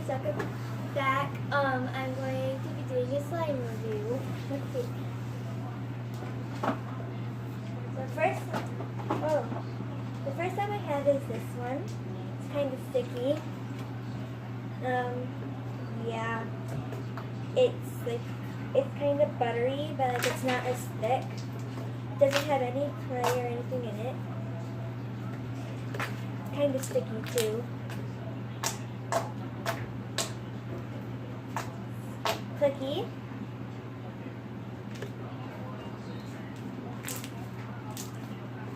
guys, welcome back. I'm going to be doing a slime review. Let's see. The first time I have is this one. It's kind of sticky. Yeah. It's kind of buttery, but like it's not as thick. It doesn't have any clay or anything in it. Kind of sticky too. Clicky.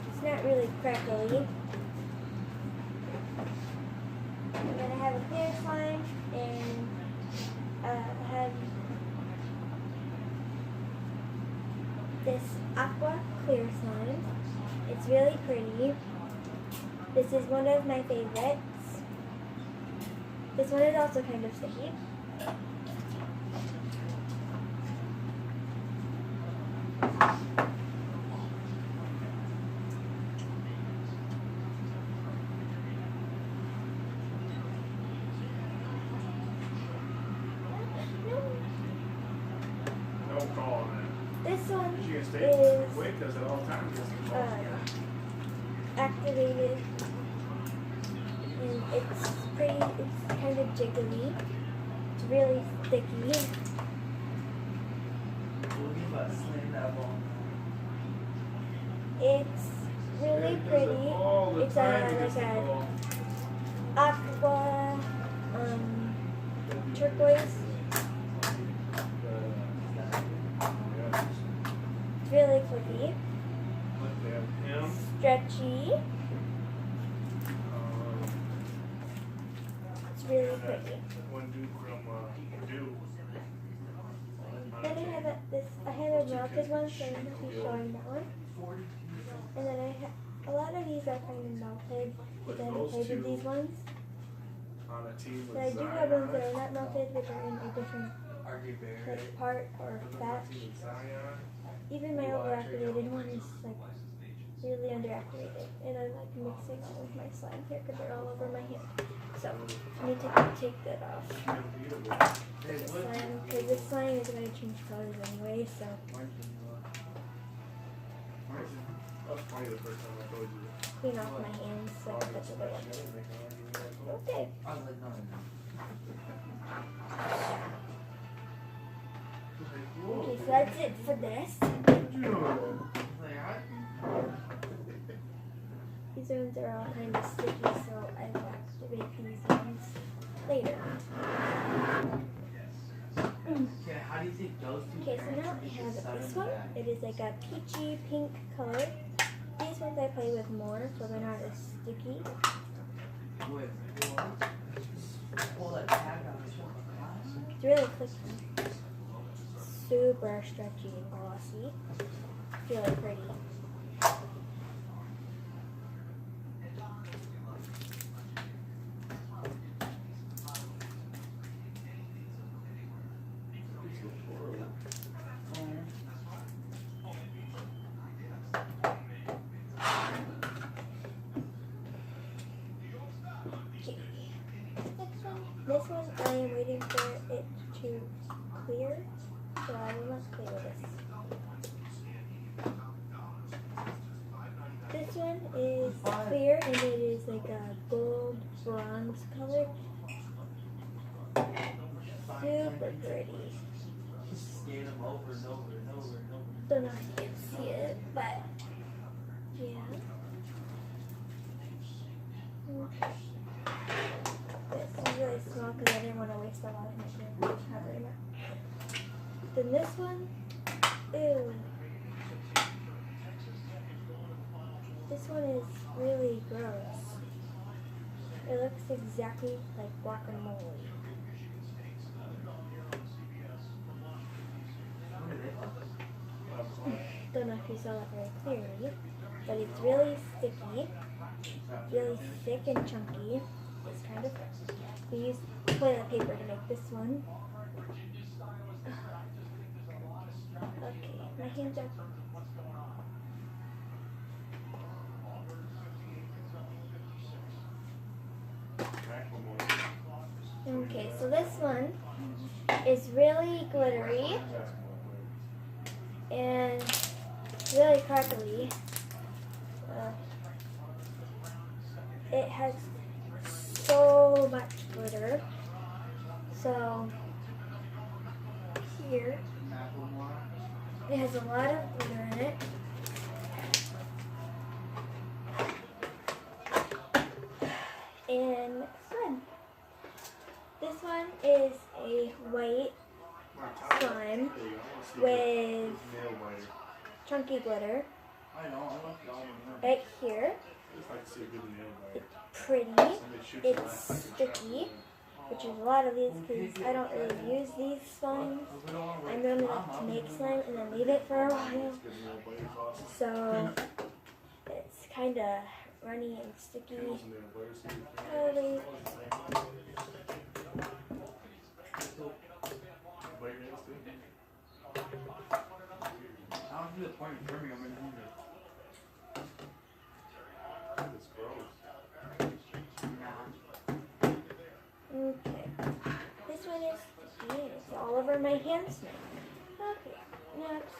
It's not really crackly. And then I have a clear slime, and I have this aqua clear slime. It's really pretty. This is one of my favorites. This one is also kind of sticky. This one is activated, and it's kind of jiggly. It's really sticky. It's really pretty. It's like a aqua turquoise. It's really clicky. Stretchy. It's really pretty. Then I have a melted one, so I'm going to be showing that one. And then I have a lot of these are kind of melted, but then I favored these ones. But I do have ones that are not melted, which are in a different like part or batch. Even my overactivated one is like really underactivated, and I'm like mixing all of my slime here because they're all over my hand. So I need to take that off. This slime, because this slime is going to change colors anyway. So clean off my hands so I can put the other one. Okay. Okay, so that's it for this. These ones are all kind of sticky, so I will activate these ones later. Okay, so now I have this one. It is like a peachy pink color. These ones I play with more, so they're not as sticky. It's really clicky. Super stretchy and glossy. Really pretty. This one, I am waiting for it to clear, so I will not play with this. This one is clear, and it is like a gold bronze color. Super pretty. Don't know if you can see it, but yeah. This is really small because I didn't want to waste a lot of material. Then this one, ew. This one is really gross. It looks exactly like guacamole. Don't know if you saw that very clearly, but it's really sticky, really thick and chunky. It's kind of. We use toilet paper to make this one. Okay, my hands are. Okay, so this one is really glittery and really crackly. It has so much glitter. So here, it has a lot of glitter in it. And this one is a white slime with chunky glitter right here. It's pretty, it's sticky, which is a lot of these because I don't really use these slimes. I normally like to make slime and then leave it for a while. So it's kind of runny and sticky. Totally. Okay. This one is sticky. It's all over my hands now. Okay. Next.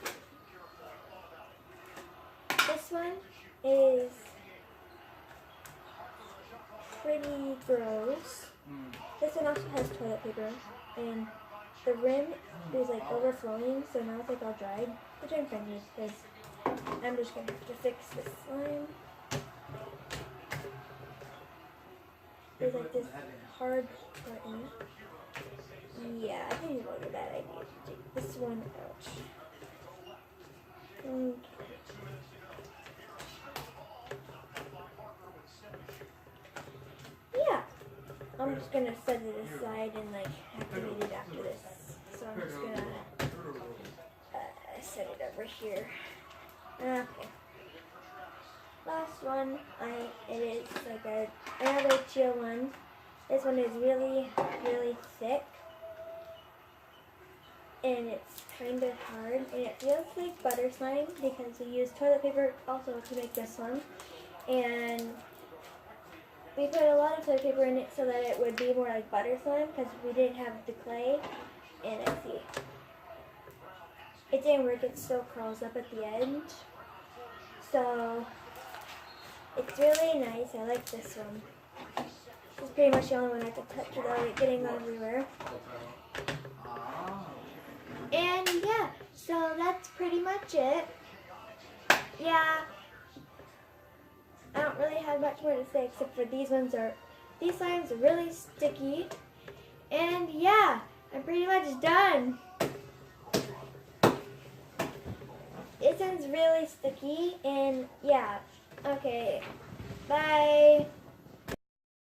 This one is pretty gross. This one also has toilet paper, and the rim is like overflowing, so now it's like all dried, which I'm fine with because I'm just gonna have to fix this slime. There's like this hard button. Yeah, I think it was a bad idea to take this one out. Okay. Yeah, I'm just gonna set it aside and like activate it after this. So I'm just gonna set it over here. Okay. Last one, it is like another teal one. This one is really, really thick. And it's kind of hard. And it feels like butter slime because we used toilet paper also to make this one. And we put a lot of toilet paper in it so that it would be more like butter slime because we didn't have the clay. And I see. It didn't work, it still curls up at the end. So it's really nice. I like this one. This is pretty much the only one I could touch without it getting everywhere. And yeah, so that's pretty much it. Yeah, I don't really have much more to say except for these slimes are really sticky. And yeah, I'm pretty much done. This one's really sticky, and yeah, okay, bye.